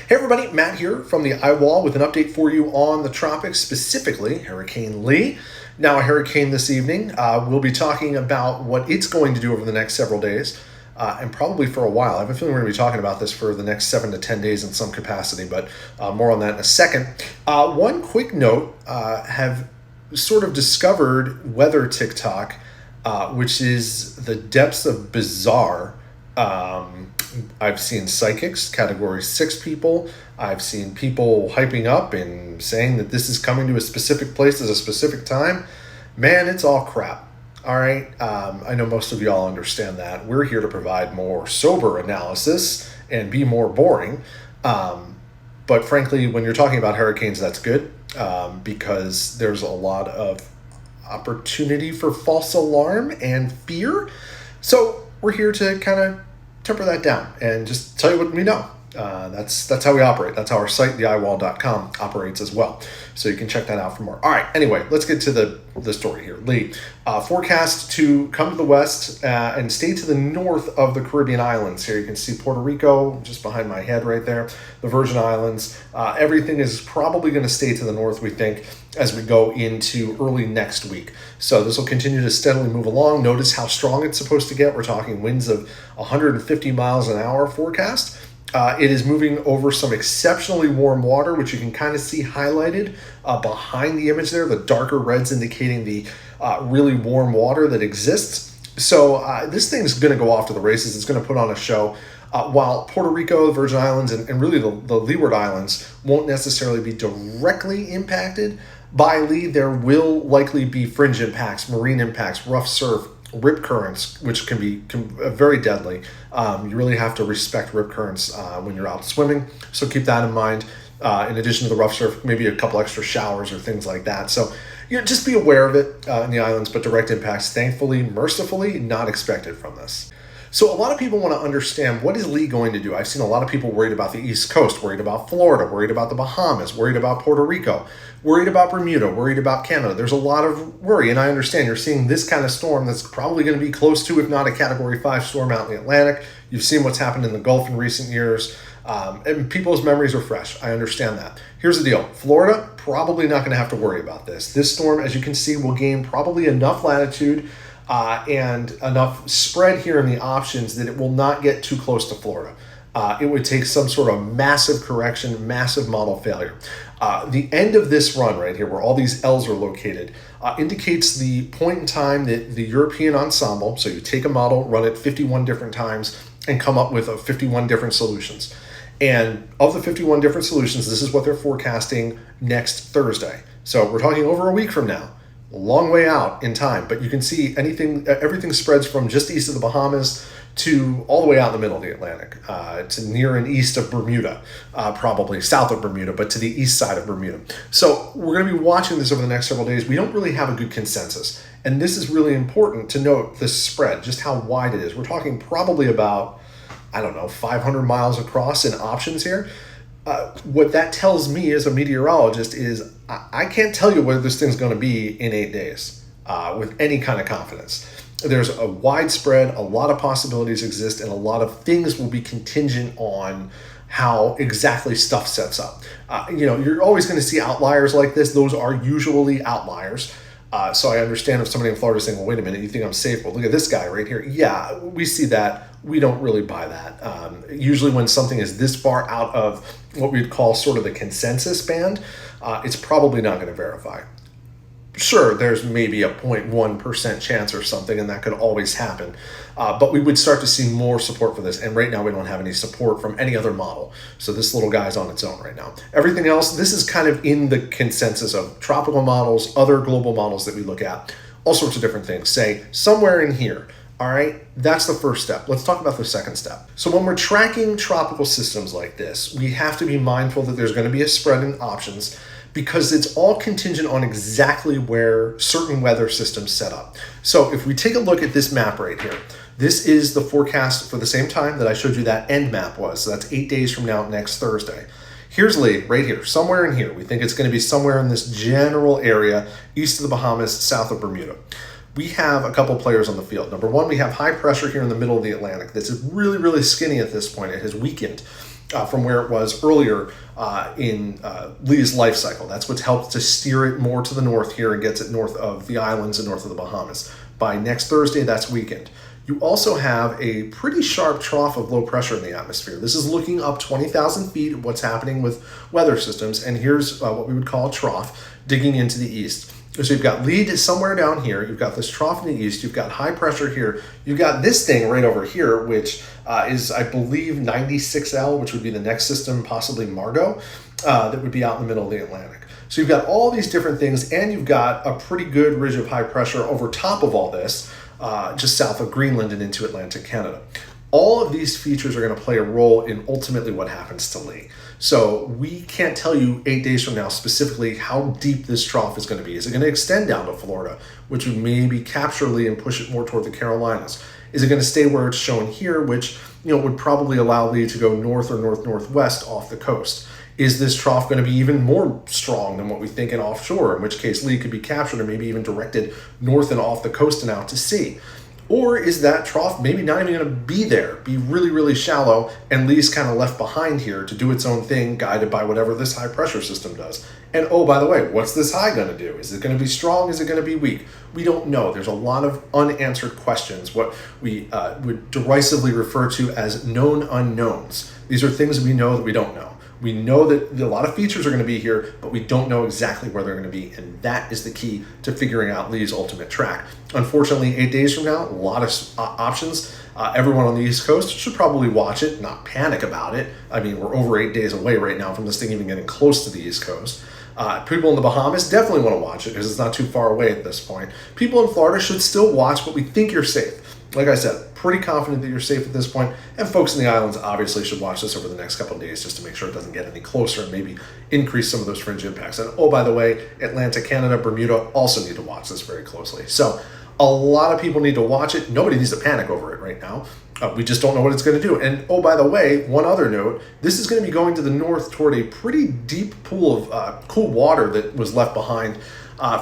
Hey everybody, Matt here from the iWall with an update for you on the tropics, specifically Hurricane Lee. Now a hurricane this evening. We'll be talking about what it's going to do over the next several days and probably for a while. I have a feeling we're going to be talking about this for the next 7 to 10 days in some capacity, but more on that in a second. One quick note, have sort of discovered weather TikTok, which is the depths of bizarre. I've seen psychics, category 6 people. I've seen people hyping up and saying that this is coming to a specific place at a specific time. Man, it's all crap. All right. I know most of y'all understand that. We're here to provide more sober analysis and be more boring. But frankly, when you're talking about hurricanes, that's good because there's a lot of opportunity for false alarm and fear. So we're here to kind of temper that down and just tell you what we know. That's how we operate. That's how our site, theiwall.com, operates as well. So you can check that out for more. All right, anyway, let's get to the story here. Lee, forecast to come to the west and stay to the north of the Caribbean islands. Here you can see Puerto Rico just behind my head right there, the Virgin Islands. Everything is probably going to stay to the north, we think, as we go into early next week. So this will continue to steadily move along. Notice how strong it's supposed to get. We're talking winds of 150 miles an hour forecast. It is moving over some exceptionally warm water, which you can kind of see highlighted behind the image there, the darker reds indicating the really warm water that exists. So this thing's going to go off to the races. It's going to put on a show. While Puerto Rico, the Virgin Islands, and really the Leeward Islands won't necessarily be directly impacted by Lee, there will likely be fringe impacts, marine impacts, rough surf, rip currents, which can be very deadly. You really have to respect rip currents when you're out swimming. So keep that in mind. In addition to the rough surf, maybe a couple extra showers or things like that. So just be aware of it in the islands, but direct impacts, thankfully, mercifully, not expected from this. So a lot of people want to understand, what is Lee going to do? I've seen a lot of people worried about the East Coast, worried about Florida, worried about the Bahamas, worried about Puerto Rico, worried about Bermuda, worried about Canada. There's a lot of worry, and I understand you're seeing this kind of storm that's probably going to be close to, if not a Category 5 storm out in the Atlantic. You've seen what's happened in the Gulf in recent years, and people's memories are fresh. I understand that. Here's the deal. Florida, probably not going to have to worry about this. This storm, as you can see, will gain probably enough latitude and enough spread here in the options that it will not get too close to Florida. It would take some sort of massive correction, massive model failure. The end of this run right here, where all these L's are located, indicates the point in time that the European ensemble, so you take a model, run it 51 different times, and come up with 51 different solutions. And of the 51 different solutions, this is what they're forecasting next Thursday. So we're talking over a week from now. A long way out in time, but you can see everything spreads from just east of the Bahamas to all the way out in the middle of the Atlantic, to near and east of Bermuda, probably south of Bermuda, but to the east side of Bermuda. So we're going to be watching this over the next several days. We don't really have a good consensus, and this is really important to note, this spread, just how wide it is. We're talking probably about, 500 miles across in options here. What that tells me as a meteorologist is I can't tell you where this thing's going to be in 8 days with any kind of confidence. There's a widespread, a lot of possibilities exist, and a lot of things will be contingent on how exactly stuff sets up. You're always going to see outliers like this. Those are usually outliers. So I understand if somebody in Florida is saying, well, wait a minute, you think I'm safe? Well, look at this guy right here. Yeah, we see that. We don't really buy that. Usually when something is this far out of what we'd call sort of the consensus band, it's probably not going to verify. Sure, there's maybe a 0.1% chance or something, and that could always happen. But we would start to see more support for this. And right now we don't have any support from any other model. So this little guy's on its own right now. Everything else, this is kind of in the consensus of tropical models, other global models that we look at, all sorts of different things. Say somewhere in here. All right, that's the first step. Let's talk about the second step. So when we're tracking tropical systems like this, we have to be mindful that there's going to be a spread in options because it's all contingent on exactly where certain weather systems set up. So if we take a look at this map right here, this is the forecast for the same time that I showed you that end map was. So that's 8 days from now, next Thursday. Here's Lee, right here, somewhere in here. We think it's going to be somewhere in this general area, east of the Bahamas, south of Bermuda. We have a couple players on the field. Number one, we have high pressure here in the middle of the Atlantic. This is really, really skinny at this point. It has weakened. from where it was earlier in Lee's life cycle. That's what's helped to steer it more to the north here and gets it north of the islands and north of the Bahamas. By next Thursday, that's weakened. You also have a pretty sharp trough of low pressure in the atmosphere. This is looking up 20,000 feet, what's happening with weather systems, and here's what we would call a trough digging into the east. So you've got Lee somewhere down here, you've got this trough in the east, you've got high pressure here, you've got this thing right over here, which is, I believe, 96L, which would be the next system, possibly Margot, that would be out in the middle of the Atlantic. So you've got all these different things, and you've got a pretty good ridge of high pressure over top of all this, just south of Greenland and into Atlantic Canada. All of these features are going to play a role in ultimately what happens to Lee. So we can't tell you 8 days from now specifically how deep this trough is going to be. Is it going to extend down to Florida, which would maybe capture Lee and push it more toward the Carolinas? Is it going to stay where it's shown here, which would probably allow Lee to go north or north-northwest off the coast? Is this trough going to be even more strong than what we think in offshore, in which case Lee could be captured or maybe even directed north and off the coast and out to sea? Or is that trough maybe not even going to be there, be really, really shallow, and Lee's kind of left behind here to do its own thing, guided by whatever this high pressure system does? And oh, by the way, what's this high going to do? Is it going to be strong? Is it going to be weak? We don't know. There's a lot of unanswered questions, what we would derisively refer to as known unknowns. These are things we know that we don't know. We know that a lot of features are going to be here, but we don't know exactly where they're going to be, and that is the key to figuring out Lee's ultimate track. Unfortunately, 8 days from now, a lot of options. Everyone on the East Coast should probably watch it, not panic about it. I mean, we're over 8 days away right now from this thing even getting close to the East Coast. People in the Bahamas definitely want to watch it because it's not too far away at this point. People in Florida should still watch, but we think you're safe. Like I said, pretty confident that you're safe at this point, and folks in the islands obviously should watch this over the next couple of days just to make sure it doesn't get any closer and maybe increase some of those fringe impacts. And oh, by the way, Atlantic Canada, Bermuda also need to watch this very closely. So a lot of people need to watch it. Nobody needs to panic over it right now. We just don't know what it's going to do. And oh, by the way, one other note, this is going to be going to the north toward a pretty deep pool of cool water that was left behind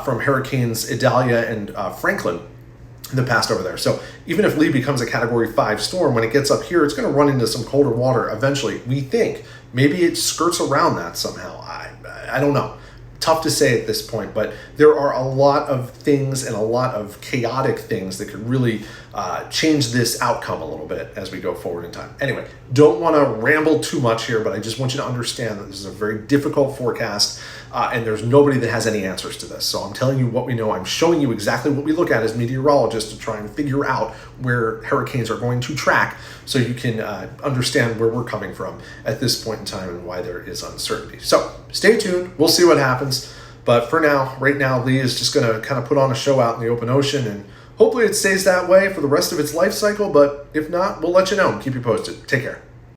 from Hurricanes Idalia and Franklin that passed over there. So even if Lee becomes a Category 5 storm, when it gets up here, it's going to run into some colder water eventually. We think maybe it skirts around that somehow. I don't know. Tough to say at this point, but there are a lot of things and a lot of chaotic things that could really change this outcome a little bit as we go forward in time. Anyway, don't want to ramble too much here, but I just want you to understand that this is a very difficult forecast, and there's nobody that has any answers to this. So I'm telling you what we know. I'm showing you exactly what we look at as meteorologists to try and figure out where hurricanes are going to track so you can understand where we're coming from at this point in time and why there is uncertainty. So stay tuned. We'll see what happens. But for now, right now, Lee is just going to kind of put on a show out in the open ocean, and hopefully it stays that way for the rest of its life cycle. But if not, we'll let you know and keep you posted. Take care.